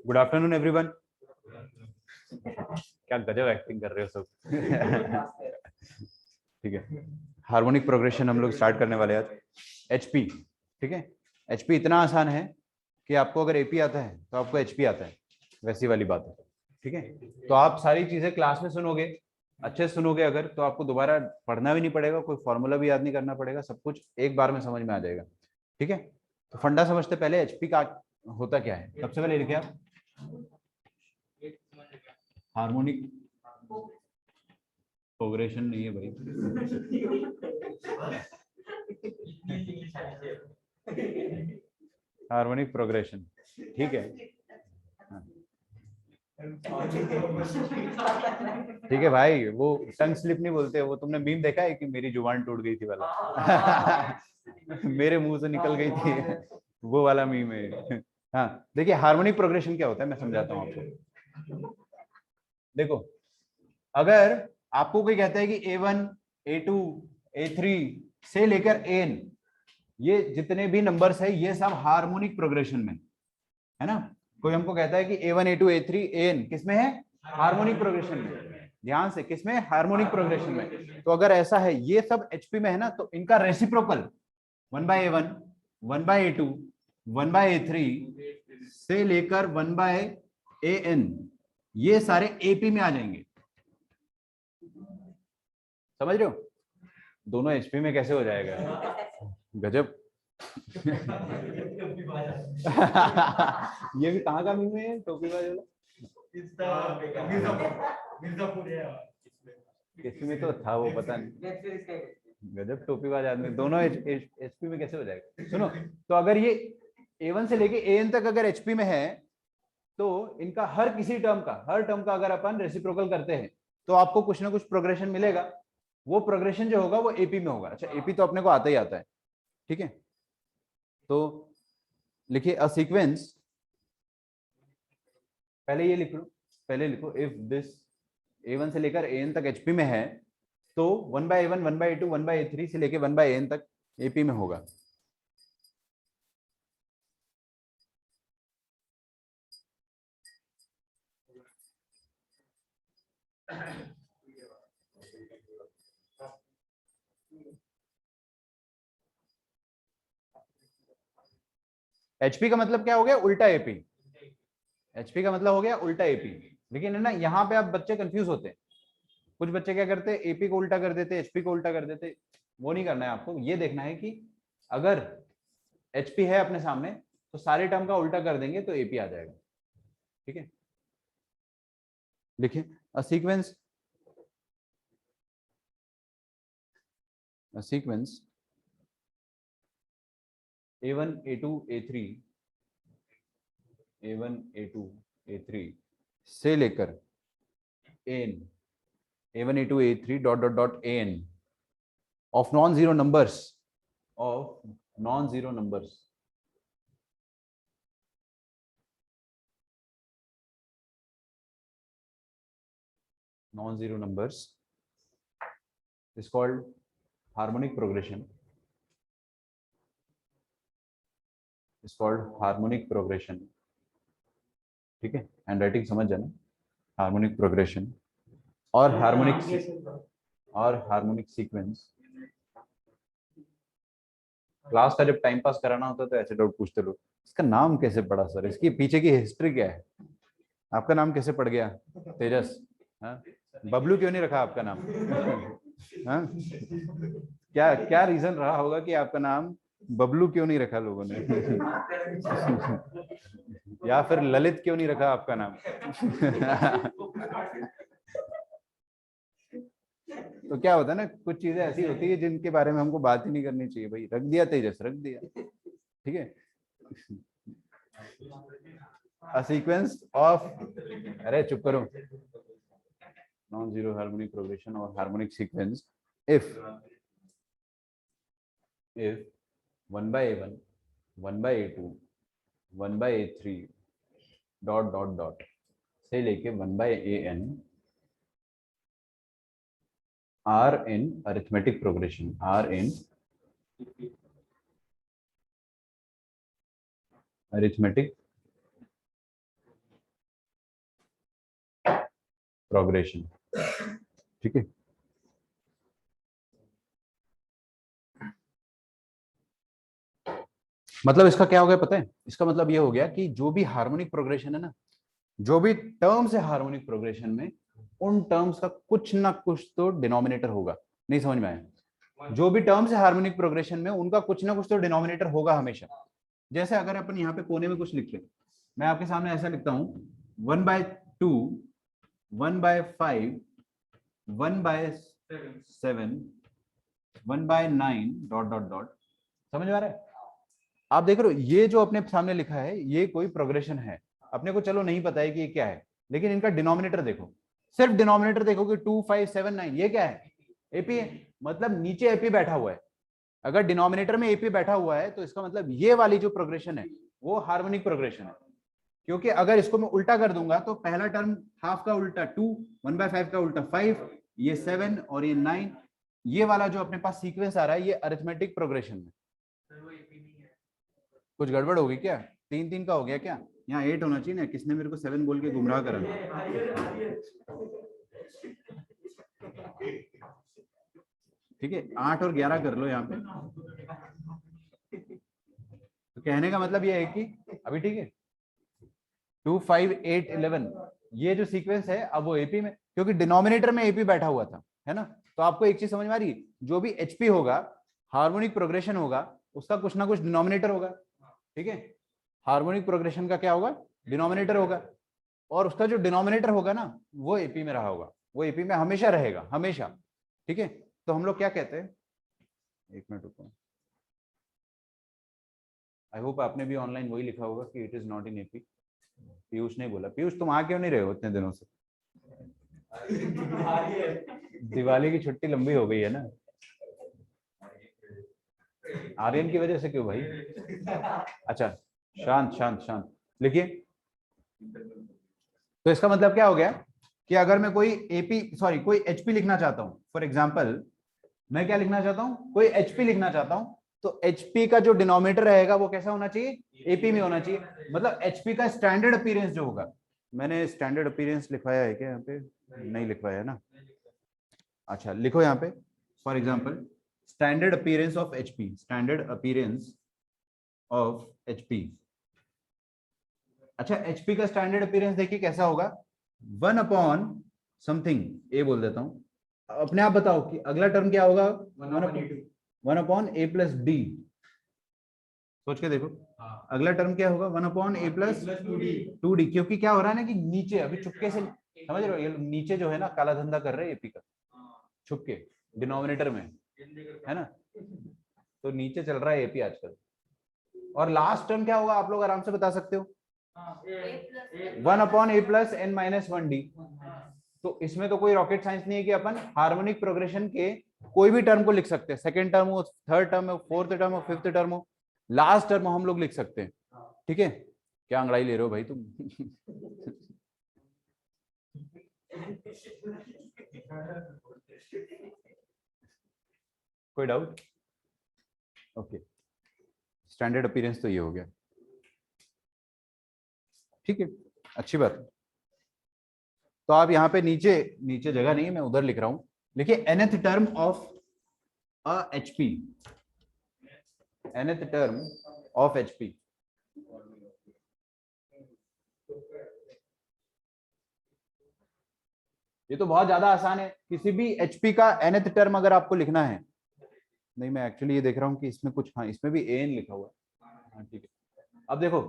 Good afternoon everyone. क्या गजब acting कर रहे हो सब। ठीक है, हार्मोनिक प्रोग्रेशन हम लोग स्टार्ट करने वाले हैं। एचपी, ठीक है। एचपी इतना आसान है कि आपको अगर एपी आता है तो आपको एचपी आता है, वैसी वाली बात है। ठीक है, तो आप सारी चीजें क्लास में सुनोगे, अच्छे से सुनोगे अगर, तो आपको दोबारा पढ़ना भी नहीं पड़ेगा, कोई फॉर्मूला भी याद नहीं करना पड़ेगा, सब कुछ एक बार में समझ में आ जाएगा। ठीक है, तो फंडा समझते पहले एचपी का होता क्या है। सबसे पहले लिखे आप हार्मोनिक प्रोग्रेशन। नहीं है भाई, हार्मोनिक प्रोग्रेशन, ठीक है। ठीक है भाई, वो टंग स्लिप नहीं बोलते, वो तुमने मीम देखा है कि मेरी जुबान टूट गई थी वाला। मेरे मुंह से निकल गई थी, वो वाला मीम है। हाँ, देखिए हार्मोनिक प्रोग्रेशन क्या होता है, मैं समझाता हूँ आपको। देखो, अगर आपको कोई कहता है कि A1, A2, A3 से लेकर An, ये जितने भी नंबर्स है ये सब हार्मोनिक प्रोग्रेशन में है ना। कोई हमको कहता है कि A1, A2, A3, An किसमें है, हार्मोनिक प्रोग्रेशन में। ध्यान से, किसमें, हार्मोनिक प्रोग्रेशन में। तो अगर ऐसा है, ये सब एचपी में है ना, तो इनका रेसिप्रोकल 1/A1, 1/A2, 1/A3 से लेकर 1/An, ये सारे एपी में आ जाएंगे। समझ रहे हो, दोनों एचपी में कैसे हो जाएगा, गजब। ये भी कहाँ का मीम है, टोपी वाले वाला। इसमें तो था वो, पता नहीं, गजब टोपीबाज आदमी। दोनों एचपी में कैसे हो जाएगा। सुनो, तो अगर ये A1 से लेके An तक अगर एचपी में है, तो इनका हर किसी टर्म का, हर टर्म का अगर अपन रेसिप्रोकल करते हैं तो आपको कुछ ना कुछ प्रोग्रेशन मिलेगा। वो प्रोग्रेशन जो होगा वो एपी में होगा। अच्छा, एपी तो अपने को आता ही आता है, ठीक है। तो लिखिए अ सीक्वेंस, पहले ये लिख लो, पहले लिखो इफ दिस A1 से लेकर An तक एचपी में है, तो 1/A1, 1/A2, 1/A3 से लेकर 1/An तक एपी में होगा। एचपी का मतलब क्या हो गया, उल्टा एपी। एचपी का मतलब हो गया उल्टा एपी। लेकिन है ना, यहाँ पे आप बच्चे कंफ्यूज होते हैं। कुछ बच्चे क्या करते हैं, एपी को उल्टा कर देते, एचपी को उल्टा कर देते। वो नहीं करना है आपको, ये देखना है कि अगर एचपी है अपने सामने तो सारे टर्म का उल्टा कर देंगे तो एपी आ जाएगा। ठीक है, लिखिए a sequence, a sequence A1, A2, A3, A1, A2, A3 से लेकर An, A1, A2, A3 dot dot dot An of non-zero numbers, of non-zero numbers, non-zero numbers is called harmonic progression, is called harmonic progression। ठीक है, hand writing समझ जाना। Harmonic progression और harmonic sequence. Class का जब time pass कराना होता है तो ऐसे डाउट पूछते लोग, इसका नाम कैसे पड़ा सर, इसकी पीछे की हिस्ट्री क्या है, आपका नाम कैसे पड़ गया तेजस, हाँ? बबलू क्यों नहीं रखा आपका नाम। हाँ? क्या क्या रीजन रहा होगा कि आपका नाम बबलू क्यों नहीं रखा लोगों ने। या फिर ललित क्यों नहीं रखा आपका नाम। तो क्या होता है ना, कुछ चीजें ऐसी होती है जिनके बारे में हमको बात ही नहीं करनी चाहिए। भाई रख दिया तेजस, रख दिया, ठीक है। अ सीक्वेंस ऑफ, अरे चुप करो, नॉन जीरो हार्मोनिक प्रोग्रेशन और harmonic sequence if 1/A1, 1/A2, 1/A3 dot dot dot से लेके 1/An are in arithmetic progression, are in arithmetic progression. ठीक है, मतलब इसका क्या हो गया पता है, इसका मतलब ये हो गया कि जो भी हार्मोनिक प्रोग्रेशन है ना, जो भी टर्म्स है हार्मोनिक प्रोग्रेशन में, उन टर्म्स का कुछ ना कुछ तो डिनोमिनेटर होगा। नहीं समझ में आया? जो भी टर्म्स है हार्मोनिक प्रोग्रेशन में, उनका कुछ ना कुछ तो डिनोमिनेटर होगा हमेशा। जैसे अगर अपन यहाँ पे कोने में कुछ लिख ले, मैं आपके सामने ऐसा लिखता हूं 1/2, 1/5, 1/7, 1/9 डॉट डॉट डॉट। समझ में आ रहा है? आप देख रहे हो ये जो अपने सामने लिखा है ये कोई प्रोग्रेशन है। अपने को चलो नहीं पता है कि ये क्या है, लेकिन इनका डिनोमिनेटर देखो, सिर्फ डिनोमिनेटर देखो कि 2, 5, 7, 9 ये क्या है? एपी है। मतलब नीचे एपी बैठा हुआ है। अगर डिनोमिनेटर में एपी बैठा हुआ है तो इसका मतलब ये वाली जो प्रोग्रेशन है वो हार्मोनिक प्रोग्रेशन है। क्योंकि अगर इसको मैं उल्टा कर दूंगा तो पहला टर्म हाफ का उल्टा 2, 1/5 का उल्टा 5, ये 7 और ये 9, ये वाला जो अपने पास सीक्वेंस आ रहा है ये अरिथमेटिक प्रोग्रेशन में। कुछ गड़बड़ होगी क्या? 3-3 का हो गया क्या? यहाँ 8 होना चाहिए ना, किसने मेरे को 7 बोल के गुमराह करा? ठीक है, 8 और 11 कर लो यहाँ पे। तो कहने का मतलब ये है कि अभी ठीक है 2, 5, 8, 11 ये जो सीक्वेंस है अब वो एपी में, क्योंकि डिनोमिनेटर में एपी बैठा हुआ था, है ना? तो आपको एक चीज समझ में आ रही है, जो भी एचपी होगा, हार्मोनिक प्रोग्रेशन होगा, उसका कुछ ना कुछ डिनोमिनेटर होगा। ठीक है, हार्मोनिक प्रोग्रेशन का क्या होगा? डिनोमिनेटर होगा, और उसका जो डिनोमिनेटर होगा ना वो एपी में रहा होगा, वो एपी में हमेशा रहेगा, हमेशा। ठीक है, तो हम लोग क्या कहते हैं, एक मिनट रुको, आई होप आपने भी ऑनलाइन वही लिखा होगा कि it is not in AP. Piyush ने बोला, पीयूष तुम आ क्यों नहीं रहे हो इतने दिनों से? दिवाली की छुट्टी लंबी हो गई है ना? आर्यन की वजह से क्यों भाई? अच्छा, शांत शांत शांत लिखिए। तो इसका मतलब क्या हो गया कि अगर मैं कोई एपी सॉरी कोई एचपी लिखना चाहता हूं, फॉर एग्जांपल मैं क्या लिखना चाहता हूं, कोई एचपी लिखना चाहता हूं, तो एचपी का जो डिनोमिनेटर रहेगा वो कैसा होना चाहिए? एपी में होना चाहिए। मतलब एचपी का स्टैंडर्ड अपीयरेंस जो होगा, मैंने स्टैंडर्ड अपीयरेंस लिखवाया है क्या यहाँ पे? नहीं लिखवाया है ना? अच्छा लिखो यहाँ पे, for example standard appearance of HP, standard appearance of HP. अच्छा, एचपी का स्टैंडर्ड अपीयरेंस देखिए कैसा होगा, 1 समथिंग ए बोल देता हूं। अपने आप बताओ कि अगला टर्म क्या होगा? 1/a+d। सोच के देखो अगला टर्म क्या होगा? 1/a+2d। क्योंकि क्या हो रहा है ना कि नीचे अभी चुपके से, समझ रहे हो, ये नीचे जो है ना काला धंधा कर रहे हैं एपी का, छुपके डिनोमिनेटर में, है ना? तो नीचे चल रहा है एपी आजकल। और लास्ट टर्म क्या होगा आप लोग आराम से बता सकते हो? 1/a+n-1d। तो इसमें तो कोई रॉकेट साइंस नहीं है कि अपन हार्मोनिक प्रोग्रेशन के कोई भी टर्म को लिख सकते हैं, सेकेंड टर्म हो, थर्ड टर्म हो, फोर्थ टर्म हो, फिफ्थ टर्म हो, लास्ट टर्म हम लोग लिख सकते हैं। ठीक है, क्या अंगड़ाई ले रहे हो भाई तुम? कोई डाउट? ओके, स्टैंडर्ड अपीयरेंस तो ये हो गया। ठीक है, अच्छी बात। तो आप यहाँ पे नीचे नीचे जगह नहीं है, मैं उधर लिख रहा हूं, लिखिए nth term of a HP, nth term of HP. ये तो बहुत ज्यादा आसान है, किसी भी एचपी का nth टर्म अगर आपको लिखना है, नहीं मैं एक्चुअली ये देख रहा हूँ कि इसमें कुछ, हाँ इसमें भी an लिखा हुआ है, हाँ ठीक है। अब देखो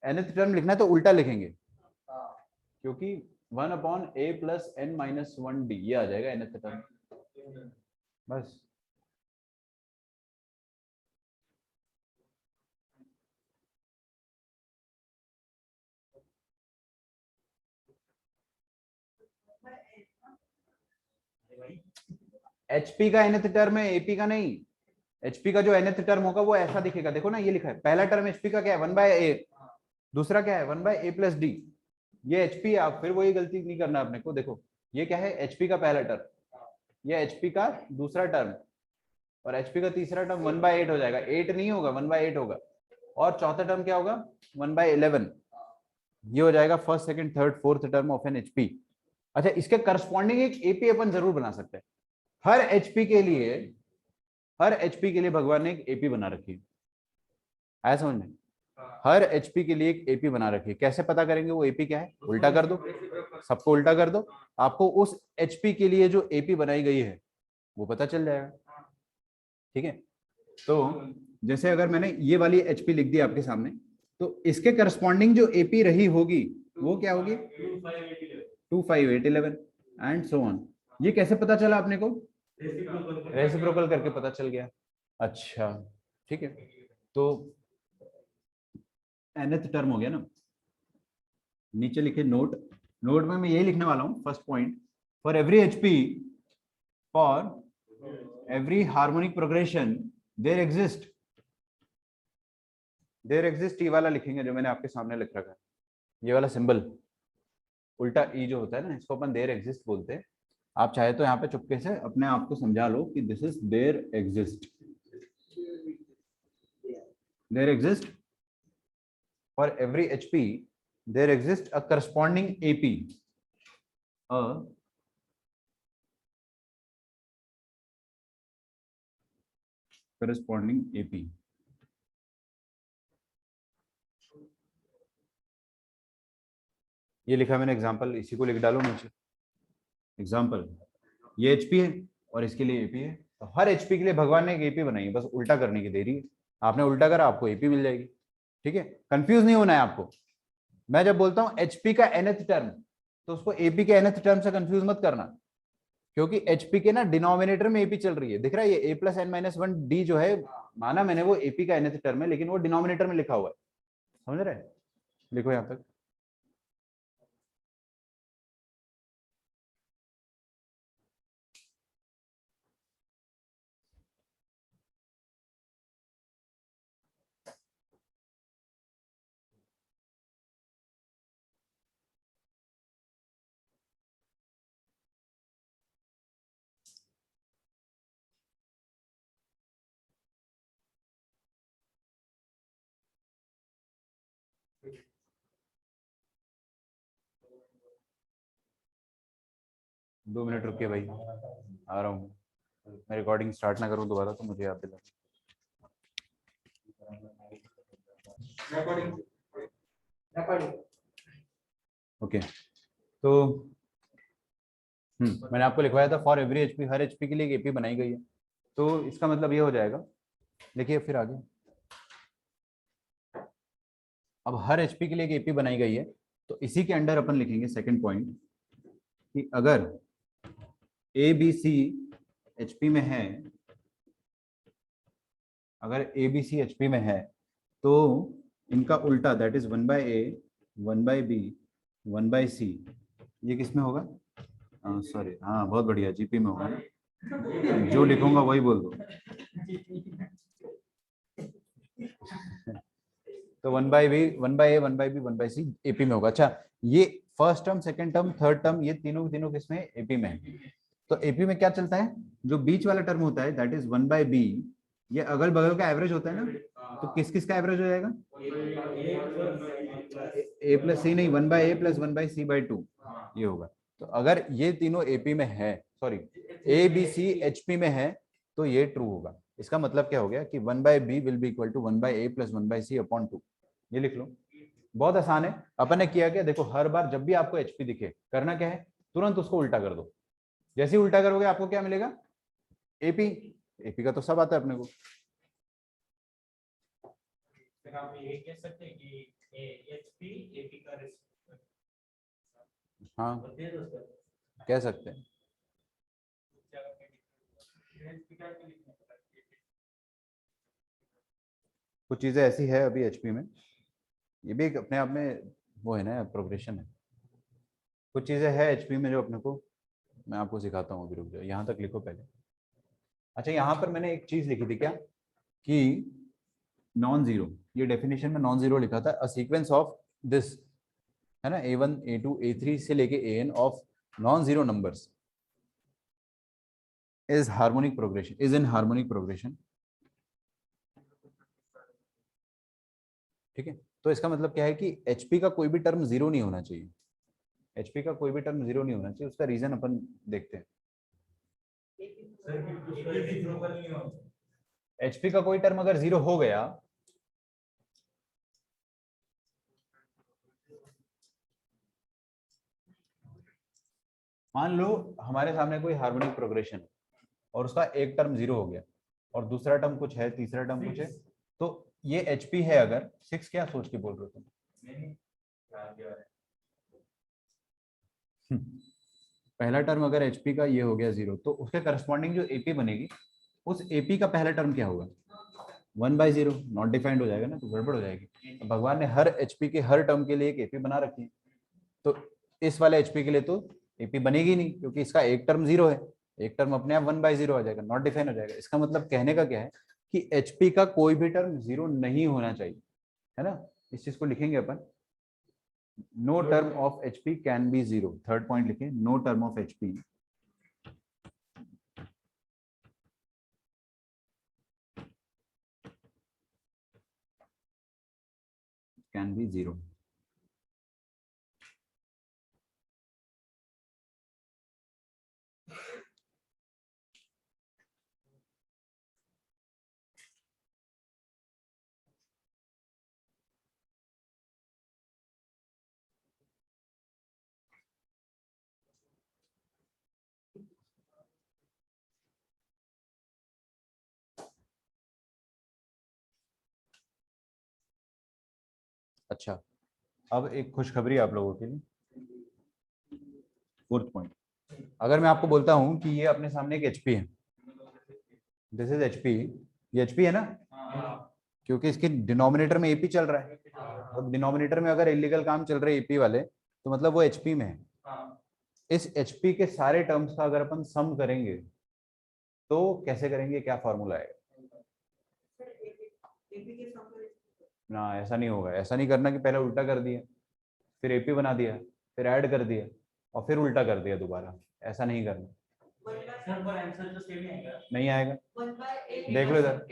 nth टर्म लिखना है तो उल्टा लिखेंगे, क्योंकि 1/a+n-1d ये आ जाएगा nth टर्म, बस। एचपी का nth टर्म है, एपी का नहीं। एचपी का जो nth टर्म होगा वो ऐसा दिखेगा, देखो ना ये लिखा है, पहला टर्म एचपी का क्या है? 1/a, दूसरा क्या है? 1/a+d। ये एचपी है, आप फिर वही गलती नहीं करना अपने को। देखो ये क्या है? एचपी का पहला टर्म, ये एचपी का दूसरा टर्म, और एचपी का तीसरा टर्म 1/8 हो जाएगा, 8 नहीं होगा 1/8 होगा। और चौथा टर्म क्या होगा? 1/11। ये हो जाएगा first second third fourth term of an HP. अच्छा, इसके करस्पॉन्डिंग एक एपी अपन जरूर बना सकते हैं। हर एचपी के लिए, हर एचपी के लिए भगवान ने एक एपी बना रखी है, आया समझ में? हर एचपी के लिए एक एपी बना रखी है। कैसे पता करेंगे वो एपी क्या है? उल्टा कर दो, सबको उल्टा कर दो, आपको उस एचपी के लिए जो एपी बनाई गई है वो पता चल जाएगा। ठीक है, तो जैसे अगर मैंने ये वाली एचपी लिख दी आपके सामने, तो इसके करस्पॉन्डिंग जो एपी रही होगी वो क्या होगी? 25811 एंड सो ऑन। ये कैसे पता चला अपने को? रेसिप्रोकल करके पता चल गया। अच्छा ठीक है, तो nth टर्म हो गया ना। नीचे लिखे नोट, नोट में मैं यही लिखने वाला हूं first point, for every HP, for every harmonic progression there exist, there exist ये वाला लिखेंगे जो मैंने आपके सामने लिख रखा है, ये वाला सिंबल उल्टा ई जो होता है ना, इसको अपन देयर एग्जिस्ट बोलते हैं। आप चाहे तो यहाँ पे चुपके से अपने आप को समझा लो कि this is there exist, there exist for every HP there exists a corresponding AP, a corresponding AP। ये लिखा मैंने एग्जांपल, इसी को लिख डालो नीचे। एग्जांपल ये एचपी है और इसके लिए एपी है, तो हर एचपी के लिए भगवान ने एक एपी बनाई है, बस उल्टा करने की देरी है। आपने उल्टा करा, आपको एपी मिल जाएगी। ठीक है, कंफ्यूज नहीं होना है आपको। मैं जब बोलता हूं एचपी का nth टर्म, तो उसको एपी के nth टर्म से कंफ्यूज मत करना, क्योंकि एचपी के ना डिनोमिनेटर में एपी चल रही है। दिख रहा है ये a plus n minus one d जो है, माना मैंने वो एपी का nth टर्म है, लेकिन वो डिनोमिनेटर में लिखा हुआ है। समझ रहे? लिखो यहां तक। 2 मिनट रुकिए भाई, आ रहा हूँ। मैं रिकॉर्डिंग स्टार्ट ना करूँ दोबारा तो मुझे याद दिला। ओके, तो मैंने आपको लिखवाया था for every HP, her HP के लिए एक एपी बनाई गई है, तो इसका मतलब ये हो जाएगा। देखिए फिर आगे, अब हर एचपी के लिए एक एपी बनाई गई है, तो इसी के अंडर अपन लिखेंगे सेकंड पॉइंट कि अगर ए बी सी एचपी में है, अगर ए बी सी एचपी में है, तो इनका उल्टा that is 1/a 1/b 1/c ये किस में होगा? सॉरी, हाँ बहुत बढ़िया, जीपी में होगा ना, जो लिखूंगा वही बोल दो। तो 1/b 1/a 1/b 1/c AP में होगा। अच्छा, ये first term second term third term ये तीनों तीनों किसमें? एपी में है। तो एपी में क्या चलता है? जो बीच वाला टर्म होता है दैट इज 1/b, ये अगल बगल का एवरेज होता है ना, तो किस किस का एवरेज हो जाएगा? ए प्लस सी नहीं, 1/a प्लस 1/c/2 ये होगा। तो अगर ये तीनों एपी में है, sorry A B C HP में है, तो ये ट्रू होगा। इसका मतलब क्या हो गया कि 1/b will be equal to 1/a plus 1/c/2। ये लिख लो, बहुत आसान है। अपन ने किया क्या, देखो हर बार जब भी आपको एचपी दिखे, करना क्या है? तुरंत उसको उल्टा कर दो। जैसे ही उल्टा करोगे आपको क्या मिलेगा? एपी। एपी का तो सब आता है अपने को। आप ये कह सकते हैं कि एचपी एपी का, हाँ कह सकते हैं। कुछ चीजें ऐसी है अभी एचपी में, ये भी एक अपने आप में वो है ना, प्रोग्रेशन है। कुछ चीजें है एचपी में जो अपने को, मैं आपको सिखाता हूँ, अभी रुक जाओ, यहाँ तक लिखो पहले। अच्छा, यहाँ पर मैंने एक चीज लिखी थी क्या, कि नॉन जीरो, ये डेफिनेशन में नॉन जीरो लिखा था, अ सीक्वेंस ऑफ दिस, है ना, a1 a2 a3 से लेके an of non zero numbers is harmonic progression, is in harmonic progression. ठीक है, तो इसका मतलब क्या है कि एचपी का कोई भी टर्म जीरो नहीं होना चाहिए। एचपी का कोई भी टर्म जीरो नहीं होना चाहिए, उसका रीजन अपन देखते हैं। एचपी का कोई टर्म अगर जीरो हो गया मान लो हमारे सामने कोई हार्मोनिक प्रोग्रेशन है और उसका एक टर्म जीरो हो गया और दूसरा टर्म कुछ है, तीसरा टर्म कुछ है, तो ये एचपी है अगर 6 क्या सोच के बोल रहे हो तुम? पहला टर्म अगर एचपी का ये हो गया जीरो तो उसके करस्पॉन्डिंग जो एपी बनेगी उस एपी का पहला टर्म क्या होगा? 1/0 नॉट डिफाइंड हो जाएगा ना, तो गड़बड़ हो जाएगी। तो भगवान ने हर एचपी के हर टर्म के लिए एक एपी बना रखी है, तो इस वाले एचपी के लिए तो एपी बनेगी नहीं क्योंकि इसका एक टर्म जीरो है, एक टर्म अपने आप 1/0 आ जाएगा, नॉट डिफाइन हो जाएगा। इसका मतलब कहने का क्या है कि एचपी का कोई भी टर्म जीरो नहीं होना चाहिए, है ना। इस चीज को लिखेंगे अपन, no term of HP can be zero. Third point लिखें, no term of HP can be zero. अच्छा, अब एक खुशखबरी आप लोगों के लिए, फोर्थ पॉइंट। अगर मैं आपको बोलता हूं कि ये अपने सामने एक एचपी है, दिस इज एचपी, ये एचपी है ना, क्योंकि इसके डिनोमिनेटर में एपी चल रहा है, और डिनोमिनेटर में अगर इलीगल काम चल रहे हैं एपी वाले तो मतलब वो एचपी में है। इस एचपी के सारे टर्म्स का अगर अपन सम करेंगे तो कैसे करेंगे, क्या फॉर्मूला है? ना, ऐसा नहीं होगा, ऐसा नहीं करना कि पहले उल्टा कर दिया फिर एपी बना दिया फिर ऐड कर दिया और फिर उल्टा कर दिया दोबारा, ऐसा नहीं करना। नहीं आएगा, देख लो इधर,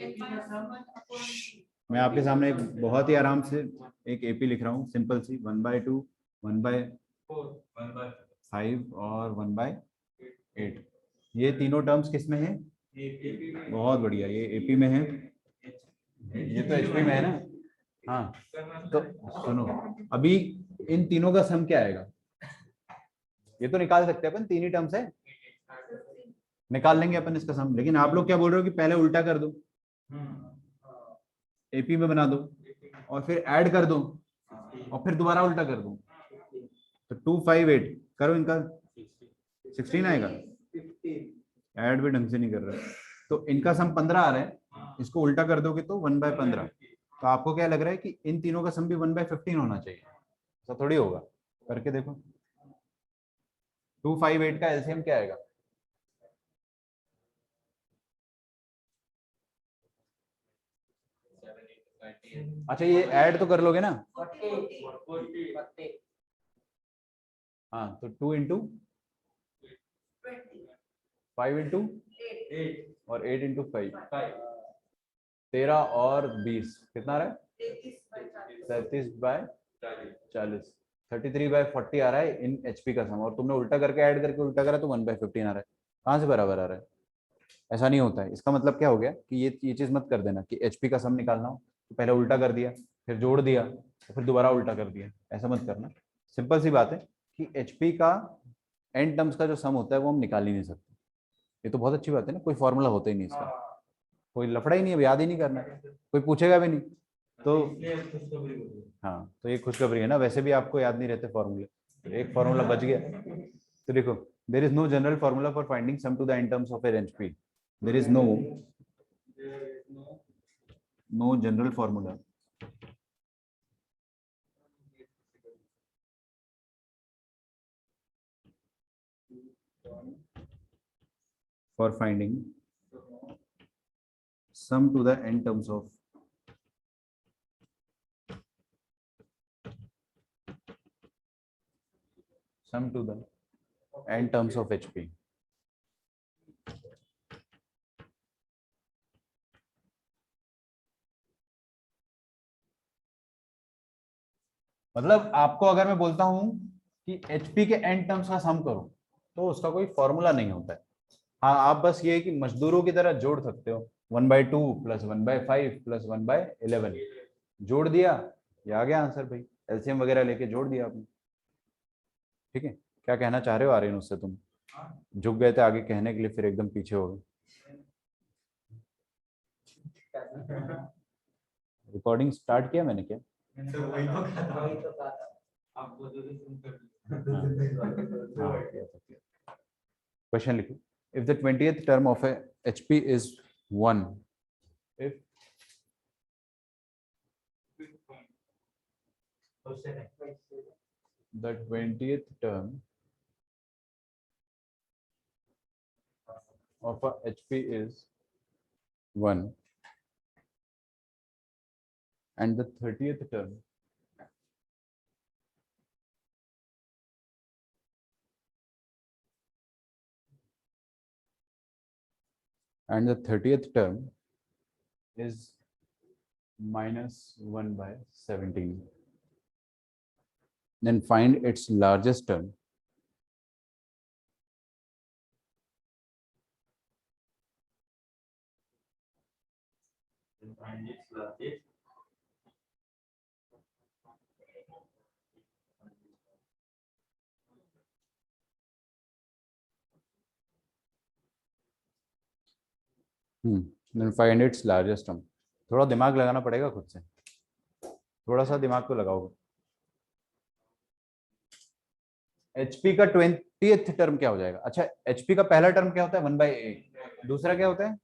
मैं आपके सामने एक बहुत ही आराम से एक एपी लिख रहा हूँ, सिंपल सी, 1/2 1/5 और 1/8। ये तीनों टर्म्स किस में है? बहुत बढ़िया, ये एपी में है, ये तो एचपी में है ना। हाँ, तो सुनो, अभी इन तीनों का सम क्या आएगा? ये तो निकाल सकते हैं अपन, तीन ही टर्म्स है, निकाल लेंगे अपन इसका सम। लेकिन आप लोग क्या बोल रहे हो कि पहले उल्टा कर दो, एपी में बना दो और फिर ऐड कर दो और फिर दोबारा उल्टा कर दो, तो 258 करो, इनका 16 आएगा। ऐड भी ढंग से नहीं कर रहा, तो इनका सम 15 आ रहा है, इसको उल्टा कर दोगे तो 1/15। तो आपको क्या लग रहा है कि इन तीनों का सम भी 1/15 होना चाहिए? ऐसा थोड़ी होगा, करके देखो। 258 का एलसीएम क्या आएगा? अच्छा, ये ऐड तो कर लोगे ना? हाँ, तो 2 इंटू 5 इंटू और 8 इंटू 5, 13 और 20 कितना आ रहा है? 37/40, 33/40 आ रहा है इन एचपी का सम, और तुमने उल्टा करके ऐड करके उल्टा करा तो 1/15 आ रहा है। कहाँ से बराबर आ रहा है? ऐसा नहीं होता है। इसका मतलब क्या हो गया कि ये चीज मत कर देना कि एचपी का सम निकालना हो तो पहले उल्टा कर दिया फिर जोड़ दिया और फिर दोबारा उल्टा कर दिया, ऐसा मत करना। सिंपल सी बात है कि एचपी का एन टर्म्स का जो सम होता है वो हम निकाल ही नहीं सकते। ये तो बहुत अच्छी बात है ना, कोई फॉर्मूला होता ही नहीं इसका, कोई लफड़ा ही नहीं है, याद ही नहीं करना है, कोई पूछेगा भी नहीं। तो हाँ, तो ये खुशखबरी है ना, वैसे भी आपको याद नहीं रहते फॉर्मूले, तो एक फॉर्मूला बच गया। तो देखो, there is no general formula for finding sum to the n terms of an HP. There is no general formula for finding sum to the n terms of sum to the n terms of HP। मतलब आपको अगर मैं बोलता हूं कि HP के N terms का सम करो, तो उसका कोई फॉर्मूला नहीं होता है। हाँ, आप बस ये है कि मजदूरों की तरह जोड़ सकते हो, 1/2 प्लस 1/5 प्लस 1/11 जोड़ दिया, ये आ गया आंसर भाई, एलसीएम वगैरह लेके जोड़ दिया आपने। ठीक है, क्या कहना चाह रहे हो आर्यन उससे? तुम झुक गए थे आगे कहने के लिए, फिर एकदम पीछे हो गए। रिकॉर्डिंग स्टार्ट किया मैंने क्या? क्वेश्चन लिखो। If the 20th term of A HP is 1, if the 20th term of a HP is 1 and the 30th term is -1/17, then find its largest term. Then find its largest term. थोड़ा दिमाग लगाना पड़ेगा खुद से, थोड़ा सा दिमाग तो लगाओगे। एचपी का 20th टर्म क्या हो जाएगा? अच्छा, एचपी का पहला टर्म क्या होता है? 1/8। दूसरा क्या होता है?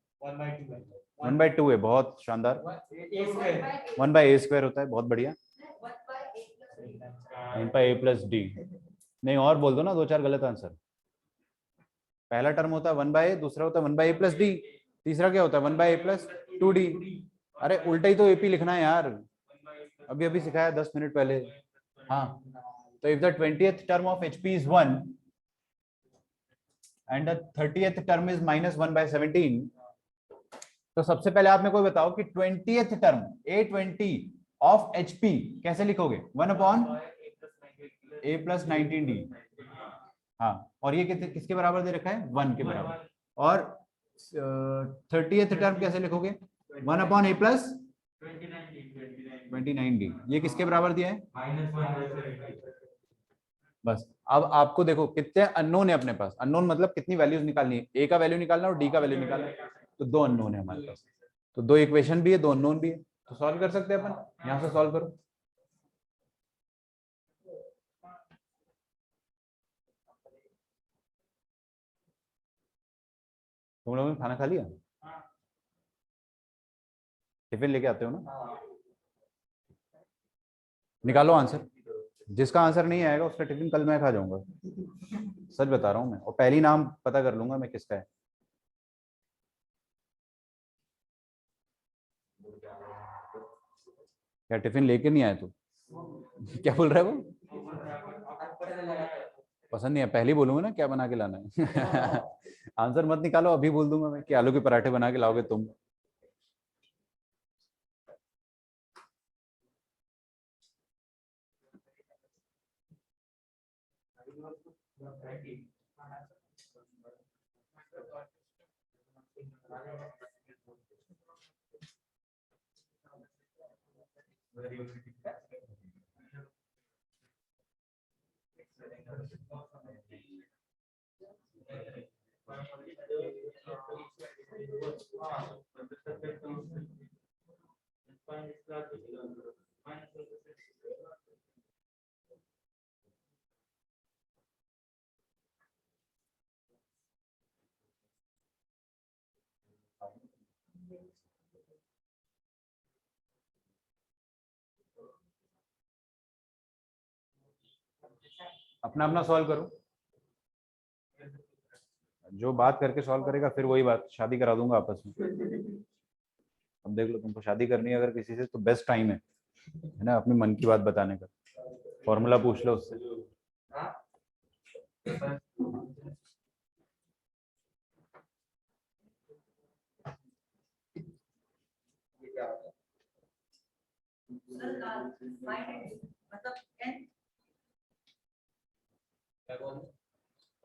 1/2 है। बहुत शानदार। 1/a² होता है, बहुत बढ़िया। 1/a+d। नहीं, और बोल दो ना, दो चार गलत आंसर। पहला टर्म होता है 1/a, दूसरा होता है 1/a+d, तीसरा क्या होता है 1/a+2d। अरे उल्टा ही तो एपी लिखना है यार, अभी अभी सिखाया 10 मिनट पहले। हाँ, तो if the 20th term of HP is 1 and the 30th term is -1/17, तो सबसे पहले आप मेरे को बताओ कि 20th term A20 of HP कैसे लिखोगे? 1/a+19d। हाँ, और ये किसके बराबर दे रखा है? 1 के बराबर। और 30th टर्म कैसे लिखोगे? 1/a+29d। ये किसके बराबर दिया है? बस अब आपको देखो कितने अननोन है अपने पास। अननोन मतलब कितनी वैल्यूज निकालनी है, ए का वैल्यू निकालना और डी का वैल्यू निकालना है। तो दो अननोन है हमारे पास, तो दो इक्वेशन भी है, दो अननोन भी है, तो सॉल्व कर सकते हैं अपन। यहां से सॉल्व करो। तुम लोगों ने खाना खा लिया? टिफिन लेके आते हो ना? निकालो आंसर। जिसका आंसर नहीं आएगा उसका टिफिन कल मैं खा जाऊंगा, सच बता रहा हूँ मैं, और पहली नाम पता कर लूंगा मैं किसका है। क्या टिफिन लेके नहीं आए तू? क्या बोल रहा है वो? पसंद नहीं है, पहले ही बोलूंगा ना क्या बना के लाना है। आंसर मत निकालो, अभी बोल दूंगा मैं कि आलू के पराठे बना के लाओगे तुम। अपना अपना सॉल्व करो, जो बात करके सॉल्व करेगा फिर वही बात, शादी करा दूंगा आपस में। अब देख लो, तुमको शादी करनी है अगर किसी से तो बेस्ट टाइम है ना अपने मन की बात बताने का। फॉर्मूला पूछ लो उससे।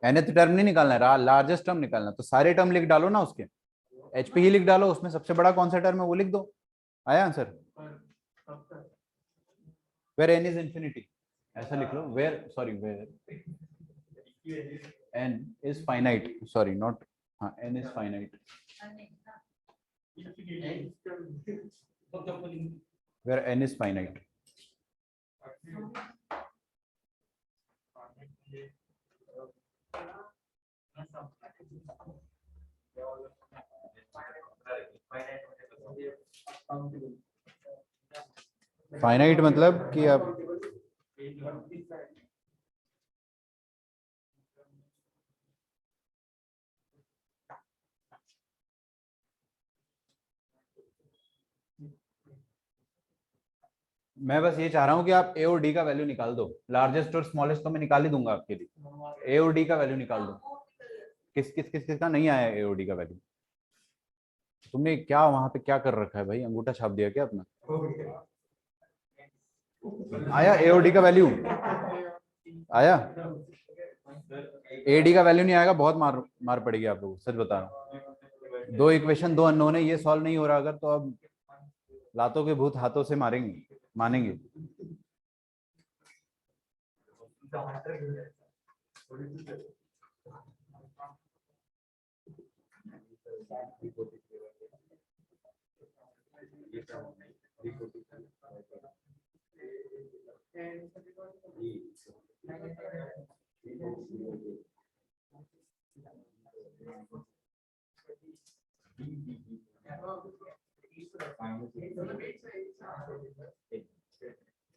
nth टर्म नहीं निकालना है, लार्जेस्ट टर्म निकालना, तो सारे टर्म लिख डालो ना उसके, HP ही लिख डालो, उसमें सबसे बड़ा कौन सा टर्म है वो लिख दो, आया answer. Where n is infinity, ऐसा लिख लो, where sorry where n is finite, sorry not, हाँ n is finite, where n is finite. Finite मतलब कि आप मैं बस ये चाह रहा हूं कि आप ए और डी का वैल्यू निकाल दो, लार्जेस्ट और स्मॉलेस्ट तो मैं निकाल ही दूंगा आपके लिए, ए और डी का वैल्यू निकाल दो। किस का नहीं आया ए और डी का वैल्यू? तुमने क्या वहां पे क्या कर रखा है भाई, अंगूठा छाप दिया क्या अपना? आया ए और डी का वैल्यू? आया? ए डी का वैल्यू नहीं आएगा, बहुत मार पड़ेगी आप लोगों को, सच बता रहा हूं। दो इक्वेशन, दो अननोन है, ये सॉल्व नहीं हो रहा अगर, तो अब लातों के भूत हाथों से मारेंगे, मानेंगे।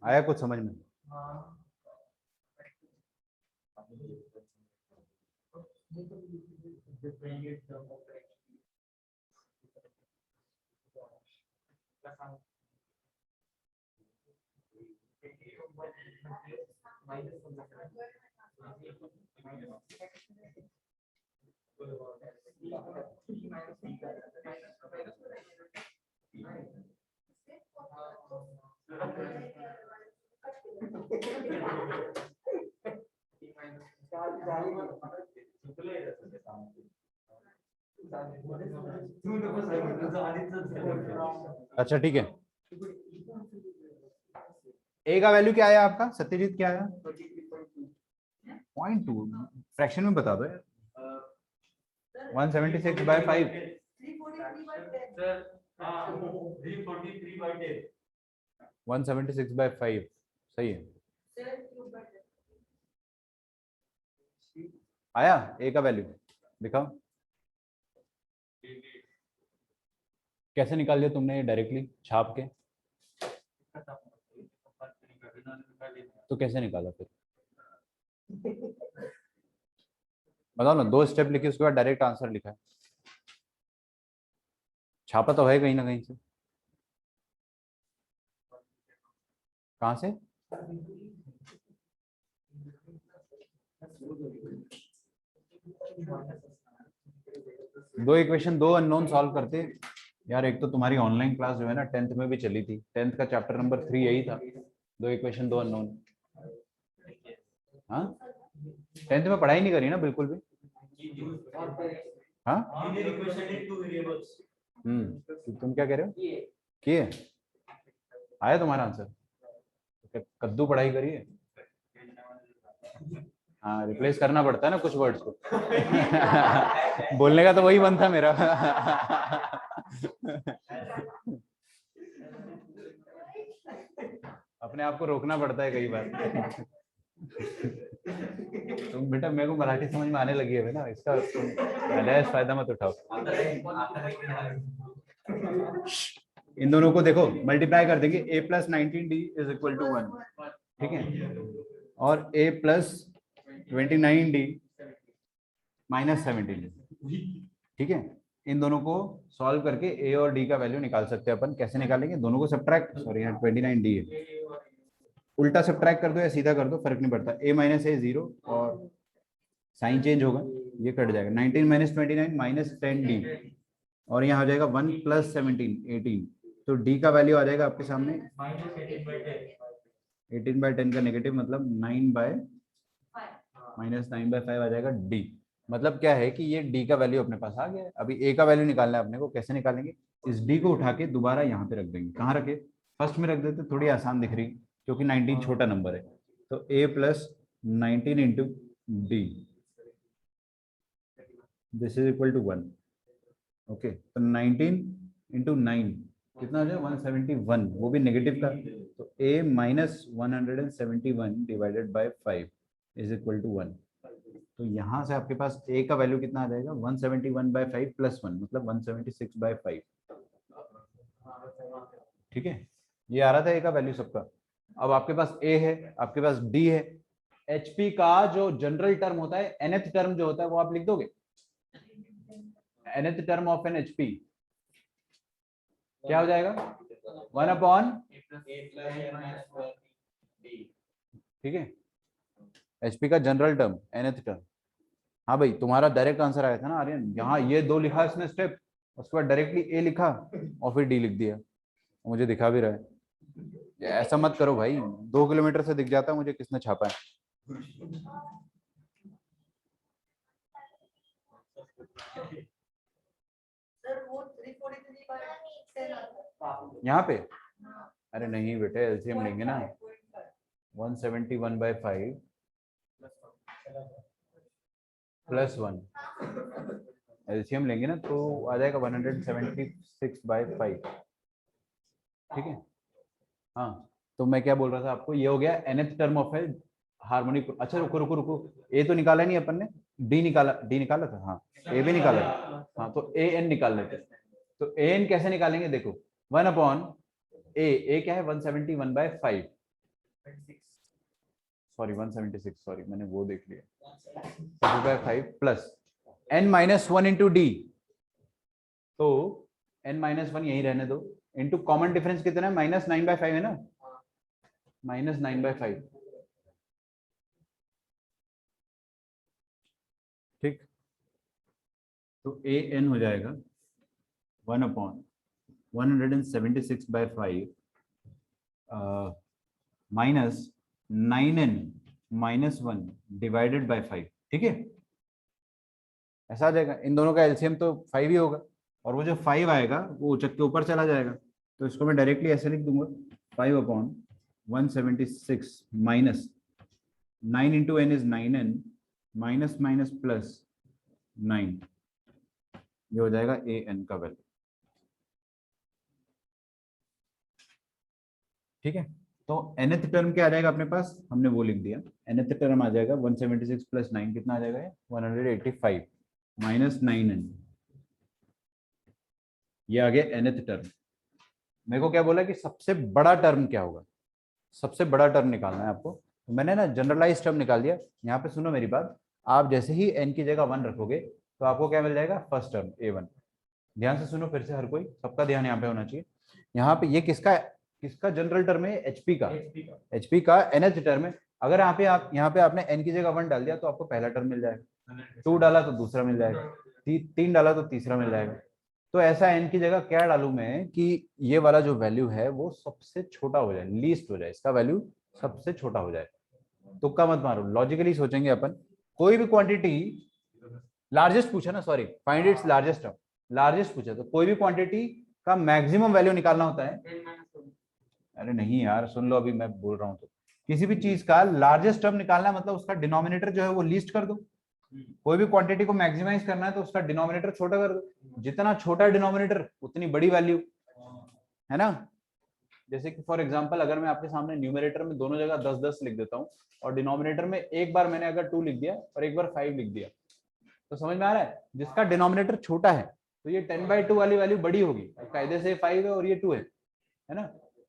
आया कुछ समझ में? अच्छा ठीक है, ए का वैल्यू क्या आया आपका सत्यजीत, क्या आया? 0.2, फ्रैक्शन में बता दो यार। 176/5, 176/5 सही है। आया ए का वैल्यू? दिखाओ कैसे निकाल दिया तुमने डायरेक्टली छाप के, तो कैसे निकाला फिर बताओ ना, दो स्टेप लिखे उसके बाद डायरेक्ट आंसर लिखा है, छापा तो है कहीं ना कहीं से, कहां से? दो इक्वेशन, दो अननोन सॉल्व करते यार। एक तो तुम्हारी ऑनलाइन क्लास जो है ना 10th में भी चली थी, 10th का चैप्टर नंबर 3 यही था, दो इक्वेशन दो अननोन। हाँ 10th में पढ़ाई नहीं करी ना बिल्कुल भी? हाँ तुम क्या कह रहे हो, किए? आया तुम्हारा आंसर? कद्दू पढ़ाई करी है? हाँ रिप्लेस करना पड़ता है ना कुछ वर्ड्स को। बोलने का तो वही मन था मेरा। अपने आप को रोकना पड़ता है कई बार। तुम बेटा मेरे को मराठी समझ में आने लगी है ना, इसका नजायज फायदा मत उठाओ। इन दोनों को देखो मल्टीप्लाई कर देंगे, a + 19d = 1, ठीक है, और a + 29d - 17, ठीक है। इन दोनों को सॉल्व करके a और d का वैल्यू निकाल सकते हैं अपन। कैसे निकालेंगे? दोनों को सब्ट्रैक्ट, सॉरी यहाँ 29d है, उल्टा सब्ट्रैक्ट कर दो या सीधा कर दो, फर्क नहीं पड़ता। a - a 0 और साइन चेंज होगा, ये कट जाएगा। 19 - 29 - 10d, और यहाँ हो जाएगा 1 + 17 18, तो d का वैल्यू आ जाएगा आपके सामने 18/10 का नेगेटिव मतलब 9/5, -9/5 आ जाएगा डी। मतलब क्या है कि ये डी का वैल्यू अपने पास आ गया है। अभी ए का वैल्यू निकालना है अपने को। कैसे निकालेंगे? इस डी को उठा के दोबारा यहाँ पे रख देंगे। कहाँ रखे? फर्स्ट में रख देते, थोड़ी आसान दिख रही क्योंकि 19 छोटा नंबर है। तो a plus 19 into d, this is equal to 1। Okay, तो 19 इंटू 9 कितना हो जाए? 171, वो भी नेगेटिव का। तो a minus 171 divided by 5 is equal to 1। तो यहाँ से आपके पास a का वैल्यू कितना आ जाएगा? 171/5 प्लस 1, मतलब 176/5। ठीक है, ये आ रहा था a का वैल्यू सबका। अब आपके पास a है, आपके पास d है। HP का जो जनरल टर्म होता है, nth टर्म जो होता है, वो आप लिख दोगे। nth term of an HP क्या हो जाएगा? 1 अपॉन, ठीक है, HP का जनरल टर्म, nth टर्म। हाँ भाई, तुम्हारा डायरेक्ट आंसर आया था ना आर्यन। यहाँ ये दो लिखा इसने स्टेप, उसके बाद डायरेक्टली ए लिखा और फिर डी लिख दिया। मुझे दिखा भी रहा है। ऐसा मत करो भाई, 2 किलोमीटर से दिख जाता है मुझे किसने छापा है। यहाँ पे अरे नहीं बेटे, एलसीएम लेंगे ना। 171/5 प्लस 1 एलसीएम लेंगे ना, तो आ जाएगा 176/5। ठीक है, हाँ। तो मैं क्या बोल रहा था आपको, ये हो गया nth टर्म ऑफ है हार्मोनिक। अच्छा रुको रुको रुको, ए तो निकाला नहीं अपन ने, डी निकाला। डी निकाला था, हाँ। ए भी निकाला, हाँ। तो ए एन निकाल लेते। तो ए एन कैसे निकालेंगे? देखो, 1 अपॉन ए क्या है? 171/5, सॉरी 176, सॉरी मैंने वो देख लिया, 5 plus n minus 1 into D. तो n माइनस 1 यही रहने दो, इंटू कॉमन डिफरेंस कितना है? -9/5 है ना, -9/5। ठीक, तो ए एन हो जाएगा 1 upon 176/5 minus 9n minus 1 divided by 5। ठीक है, ऐसा आ जाएगा। इन दोनों का एलसीएम तो 5 ही होगा, और वो जो 5 आएगा वो उचक के ऊपर चला जाएगा। तो इसको मैं डायरेक्टली ऐसे लिख दूंगा, 5 upon 176 minus 9 into n is 9n minus minus plus 9, ये हो जाएगा ए एन का वैल्यू। ठीक है, तो nth टर्म क्या आ जाएगा अपने पास? हमने वो लिख दिया। nth टर्म आ जाएगा 176 प्लस 9 कितना आ जाएगा? 185 माइनस 9n, ये आ गया nth टर्म। मेरे को क्या बोला कि सबसे बड़ा टर्म क्या होगा? सबसे बड़ा टर्म निकालना है आपको। तो मैंने ना जनरलाइज टर्म निकाल दिया। यहाँ पे सुनो मेरी बात, आप जैसे ही n की जगह 1 रखोगे तो आपको क्या मिल जाएगा? First term a1। ध्यान से सुनो फिर से, हर कोई, सबका ध्यान यहाँ पे होना चाहिए। यहाँ पे ये किसका किसका जनरल टर्म है? एचपी का। एचपी का nth टर्म है। अगर यहाँ पे आपने n की जगह 1 डाल दिया तो आपको पहला टर्म मिल जाएगा, 2 डाला तो दूसरा मिल जाएगा, 3 डाला तो तीसरा मिल जाएगा। तो ऐसा n की जगह क्या डालूं मैं कि ये वाला जो वैल्यू है वो सबसे छोटा हो जाए, लीस्ट हो जाए, इसका वैल्यू सबसे छोटा हो जाए। तुक्का मत मारो, लॉजिकली सोचेंगे अपन। कोई भी क्वांटिटी, लार्जेस्ट पूछा ना, sorry, find its largest term, largest पूछा। तो कोई भी क्वांटिटी का मैक्सिमम वैल्यू निकालना होता है। अरे नहीं यार, सुन लो, अभी मैं बोल रहा हूँ। तो किसी भी चीज का लार्जेस्ट टर्म निकालना है, मतलब उसका डिनोमिनेटर जो है वो लीस्ट कर दो। कोई भी क्वांटिटी को मैक्सिमाइज करना है तो उसका डिनोमिनेटर छोटा कर दो। जितना छोटा डिनोमिनेटर उतनी बड़ी वैल्यू, है ना। जैसे कि फॉर एग्जांपल, अगर मैं आपके सामने न्यूमरेटर में दोनों जगह 10-10 लिख देता हूँ, और डिनोमिनेटर में एक बार मैंने अगर 2 लिख दिया और एक बार 5 लिख दिया, तो समझ में आ रहा है? जिसका डिनोमिनेटर छोटा है तो ये 10/2 वाली वैल्यू बड़ी होगी, कायदे से 5 है और ये 2 है ना।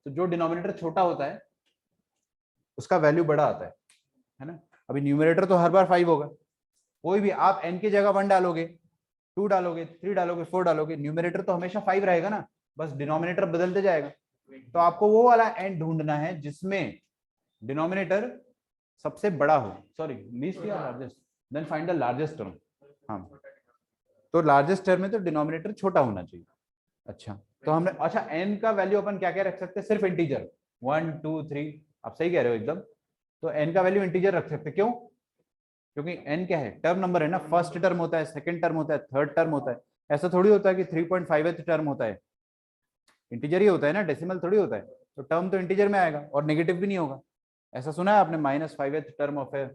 तो जो डिनोमिनेटर छोटा होता है उसका वैल्यू बड़ा आता है ना। अभी न्यूमरेटर तो हर बार 5 होगा। कोई भी आप n की जगह 1 डालोगे, 2 डालोगे, 3 डालोगे, 4 डालोगे, न्यूमरेटर तो हमेशा 5 रहेगा ना, बस डिनोमिनेटर बदलते जाएगा। तो आपको वो वाला n ढूंढना है जिसमें डिनोमिनेटर सबसे बड़ा हो, सॉरी लीस्ट या largest, then find the largest term. हाँ, तो लार्जेस्ट टर्म में तो डिनोमिनेटर छोटा होना चाहिए। अच्छा, तो हमने, अच्छा n का वैल्यू अपन क्या क्या रख सकते हैं? सिर्फ इंटीजर, 1 2 3। आप सही कह रहे हो एकदम। तो n का वैल्यू इंटीजर रख सकते, क्यों? क्योंकि n क्या है, टर्म नंबर है ना, फर्स्ट टर्म होता है, सेकंड टर्म होता है, थर्ड टर्म होता है। ऐसा थोड़ी होता है कि 3.5th टर्म होता है, इंटीजर ही होता है ना, डेसिमल थोड़ी होता है। तो टर्म तो इंटीजर में आएगा और नेगेटिव भी नहीं होगा। ऐसा सुना है आपने -5th term of A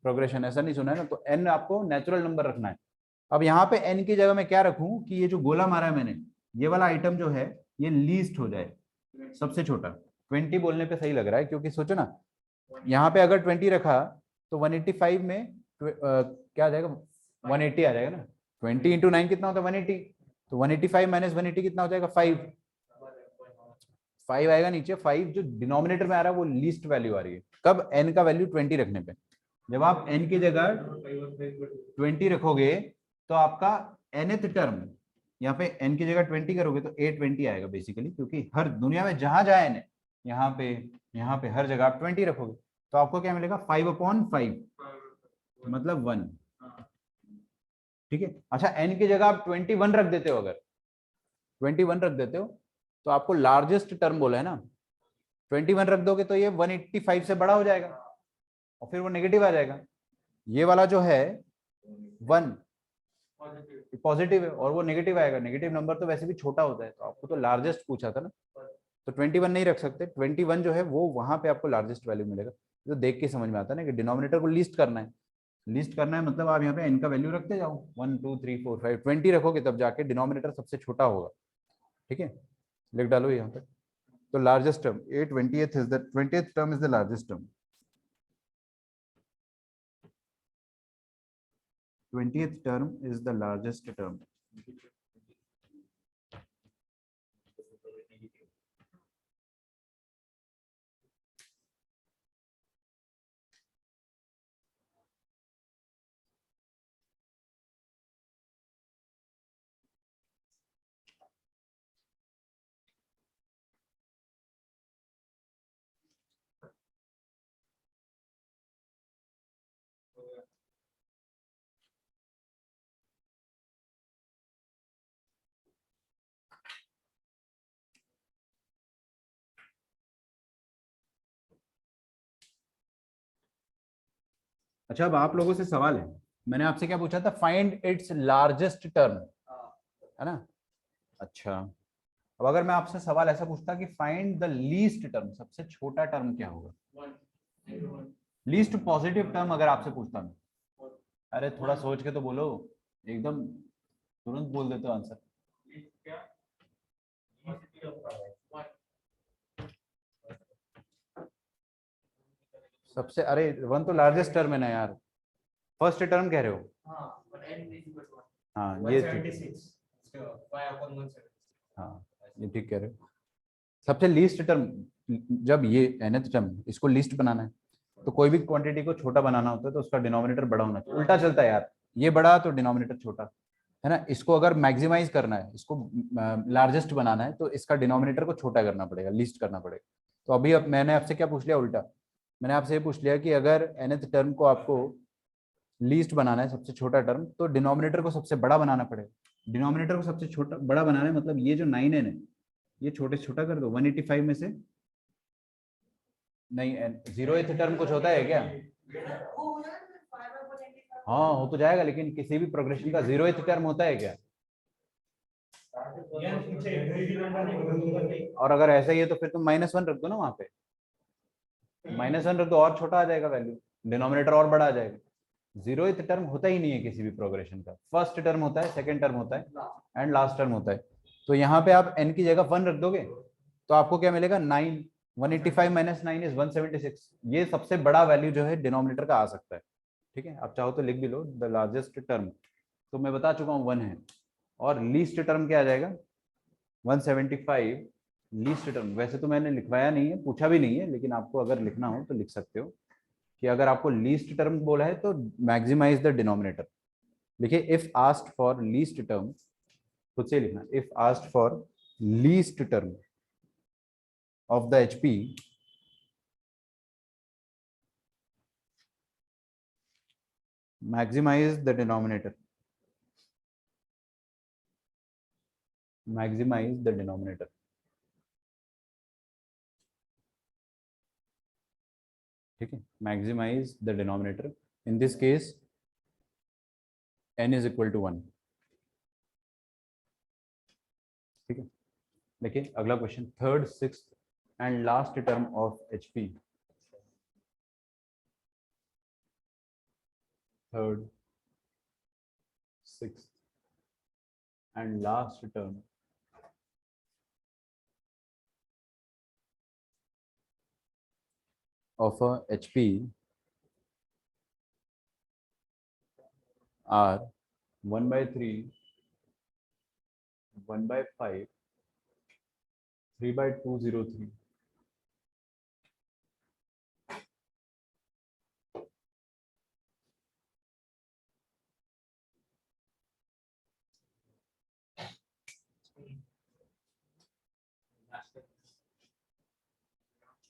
progression? ऐसा नहीं सुना है ना। तो n आपको नेचुरल नंबर रखना है। अब यहाँ पे n की जगह मैं क्या रखूं कि ये जो गोला मारा है मैंने, ये वाला आइटम जो है ये लीस्ट हो जाए, सबसे छोटा। 20 बोलने पे सही लग रहा है, क्योंकि सोचो ना, यहाँ पे अगर 20 रखा तो 185 में क्या आ जाएगा, 180 आ जाएगा ना। 20 इंटू 9 कितना होता है, 180। तो 185 माइनस 180 कितना हो जाएगा, 5। 5 आएगा नीचे। 5 जो डिनोमिनेटर में आ रहा है वो लीस्ट वैल्यू आ रही है। कब, n का वैल्यू 20 रखने पे। जब आप n की जगह 20 रखोगे तो आपका nth टर्म, यहाँ पे n की जगह 20 करोगे तो 820 आएगा बेसिकली, क्योंकि हर दुनिया में जहां जहां n है, यहाँ पे हर जगह आप 20 रखोगे तो आपको क्या मिलेगा, 5/5, मतलब 1। ठीक है। अच्छा, n की जगह आप 21 रख देते हो, अगर 21 रख देते हो तो आपको लार्जेस्ट टर्म बोला है ना, 21 रख दोगे तो ये 185 से बड़ा हो जाएगा और फिर वो नेगेटिव आ जाएगा। ये वाला जो है 1 पॉजिटिव है और वो नेगेटिव आएगा। नेगेटिव नंबर तो वैसे भी छोटा होता है, तो आपको तो लार्जेस्ट पूछा था ना, तो 21 नहीं रख सकते। 21 जो है वो वहां पे आपको लार्जेस्ट वैल्यू मिलेगा। तो देख के समझ में आता है ना कि डिनोमिनेटर को लीस्ट करना है। लीस्ट करना है मतलब आप यहाँ पे n का वैल्यू रखते जाओ, 1 2 3 4 5, 20 रखोगे तब जाके डिनोमिनेटर सबसे छोटा होगा। ठीक है, लिख डालो यहाँ पे। तो largest term A 20th is the 20th term is the largest term. 20th term is the largest term. अच्छा, अब आप लोगों से सवाल है। मैंने आपसे क्या पूछा था, फाइंड इट्स लार्जेस्ट टर्म, है ना। अच्छा, अब अगर मैं आपसे सवाल ऐसा पूछता कि फाइंड द लीस्ट टर्म, सबसे छोटा टर्म क्या होगा, लीस्ट पॉजिटिव टर्म अगर आपसे पूछता मैं। अरे थोड़ा सोच के तो बोलो, एकदम तुरंत बोल देते हो आंसर। सबसे, अरे 1 तो लार्जेस्ट टर्म है ना यार, फर्स्ट टर्म कह रहे हो। हाँ ये हाँ, ये ठीक कह रहे हो। सबसे लीस्ट टर्म, जब ये nth टर्म, इसको लीस्ट बनाना है तो कोई भी क्वांटिटी को छोटा बनाना होता है तो उसका डिनोमिनेटर बड़ा होना चाहिए। उल्टा चलता है यार, ये बड़ा तो डिनोमिनेटर छोटा, है ना। इसको अगर मैक्सिमाइज करना है, इसको लार्जेस्ट बनाना है तो इसका डिनोमिनेटर को छोटा करना पड़ेगा, लीस्ट करना पड़ेगा। तो अभी अब मैंने आपसे क्या पूछ लिया, उल्टा। मैंने आपसे ये पूछ लिया कि अगर nth टर्म को आपको लीस्ट बनाना है, सबसे छोटा टर्म, तो डिनोमिनेटर को सबसे बड़ा बनाना पड़ेगा। डिनोमिनेटर को सबसे छोटा बड़ा बनाना है मतलब ये जो 9n है ये छोटे से छोटा कर दो। 185 में से नहीं, 0th टर्म कुछ होता है क्या? हाँ हो तो जाएगा, लेकिन किसी भी प्रोग्रेशन का 0th टर्म होता है क्या? और अगर ऐसा ही है तो फिर तुम -1 रख दो ना वहां पे। -1 रख दो और छोटा आ जाएगा वैल्यू, डिनोमिनेटर और बड़ा आ जाएगा। 0th टर्म होता ही नहीं है किसी भी प्रोग्रेशन का। फर्स्ट टर्म होता है, सेकंड टर्म होता है एंड लास्ट टर्म होता है। तो यहाँ पे आप n की जगह 1 रख दोगे तो आपको क्या मिलेगा, 9। 185 माइनस 9 इज 176। ये सबसे बड़ा वैल्यू जो है डिनोमिनेटर का आ सकता है। ठीक है, आप चाहो तो लिख भी लो द लार्जेस्ट टर्म। तो मैं बता चुका हूँ 1 है। और लीस्ट टर्म क्या आ जाएगा, 175। लीस्ट टर्म वैसे तो मैंने लिखवाया नहीं है, पूछा भी नहीं है, लेकिन आपको अगर लिखना हो तो लिख सकते हो कि अगर आपको लीस्ट टर्म बोला है तो मैक्सिमाइज द डिनोमिनेटर। देखिए, if asked for least term, खुद से लिखना, if asked for least term of the HP, maximize the denominator, maximize the denominator। ठीक है, maximize the denominator। in this case n is equal to 1। ठीक है, देखिए अगला question, third sixth and last term of HP, third sixth and last term of a HP are 1/3, 1/5, 3/203।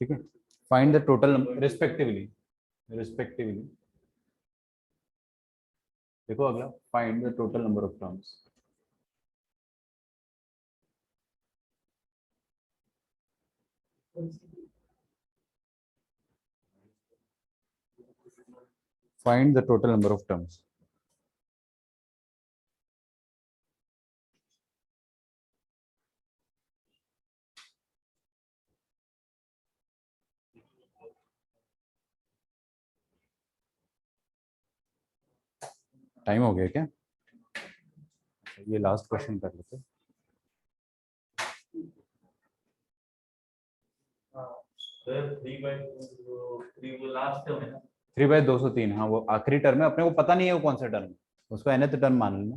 ठीक है, find the total respectively, respectively. देखो अगला, find the total number of terms. Find the total number of terms. Time हो गया क्या? ये last question कर लेते। 3/203, हाँ वो आखिरी टर्म है, अपने को पता नहीं है वो कौन सा टर्म है, उसको nth टर्म मान लेना।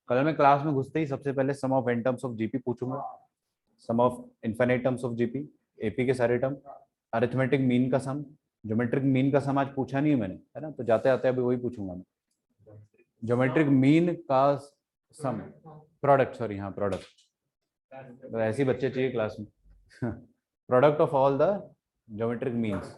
कल मैं क्लास में घुसते ही सबसे पहले sum of n terms of GP पूछूंगा, sum of infinite terms of GP, AP के सारे टर्म, अरिथमेटिक मीन का सम, ज्योमेट्रिक मीन का सम आज पूछा नहीं है मैंने, है ना, तो जाते जाते अभी वही पूछूंगा मैं, ज्योमेट्रिक मीन का सम, प्रोडक्ट, सॉरी हाँ प्रोडक्ट, तो ऐसे ही बच्चे चाहिए क्लास में। Product of all the geometric means.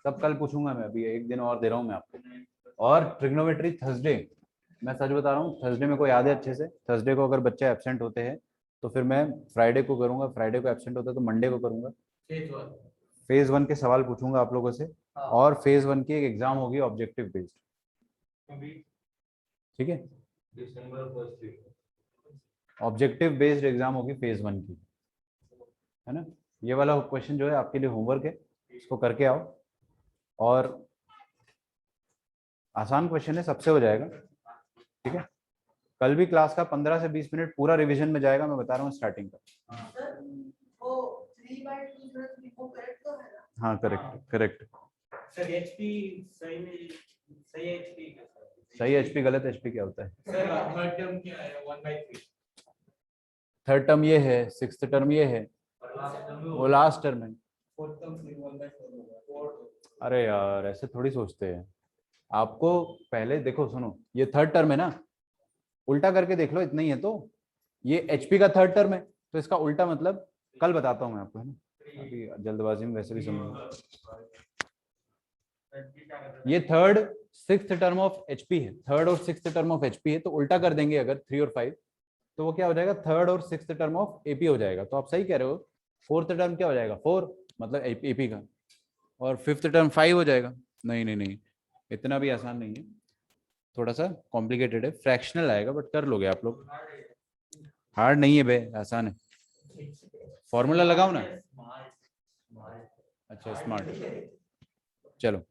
सब कल पूछूंगा मैं, अभी एक दिन और दे रहा हूँ मैं आपको। और ट्रिग्नोमेट्री थर्सडे, मैं सच बता रहा हूँ, थर्सडे मेरे को याद है अच्छे से, थर्सडे को अगर बच्चे एब्सेंट होते हैं तो फिर मैं फ्राइडे को करूंगा, फ्राइडे को एब्सेंट होता है तो मंडे को करूंगा। फेज 1 के सवाल पूछूंगा आप लोगों से, और फेज 1 की एक एग्जाम होगी ऑब्जेक्टिव बेस्ड। ठीक है, ऑब्जेक्टिव बेस्ड एग्जाम होगी फेज 1 की, है ना। ये वाला क्वेश्चन जो है आपके लिए होमवर्क है, इसको करके आओ, और आसान क्वेश्चन है, सबसे हो जाएगा। ठीक है, कल भी क्लास का 15 से 20 मिनट पूरा रिवीजन में जाएगा, मैं बता रहा हूँ स्टार्टिंग का। हाँ करेक्ट करेक्ट। सर एचपी सही, सही एचपी का सही एचपी गलत एचपी क्या होता है? सर थर्ड टर्म क्या है? 1/3। थर्ड टर्म ये है, सिक्स्थ टर्म ये है, वो लास्ट टर्म है। फोर्थ टर्म 1/4 होगा। अरे यार ऐसे थोड़ी सोचते हैं, आपको पहले देखो, सुनो, ये थर्ड टर्म है ना, उल्टा करके देख लो, इतना ही है तो, ये एचपी का थर्ड टर्म है, तो इसका उल्टा मतलब कल बताता हूँ मैं आपको, है ना, अभी जल्दबाजी में वैसे भी समझ। ये third sixth term of HP है, थर्ड और सिक्स्थ टर्म ऑफ एचपी है, तो उल्टा कर देंगे अगर 3 और 5, तो वो क्या हो जाएगा, थर्ड और सिक्स्थ टर्म ऑफ एपी हो जाएगा। तो आप सही कह रहे हो, फोर्थ टर्म क्या हो जाएगा, 4 मतलब एपी का, और फिफ्थ टर्म 5 हो जाएगा। नहीं नहीं नहीं, इतना भी आसान नहीं है, थोड़ा सा कॉम्प्लिकेटेड है, फ्रैक्शनल आएगा, बट कर लोगे आप लोग। हार्ड नहीं है बे, आसान है, फॉर्मूला लगाओ ना। अच्छा स्मार्ट, चलो।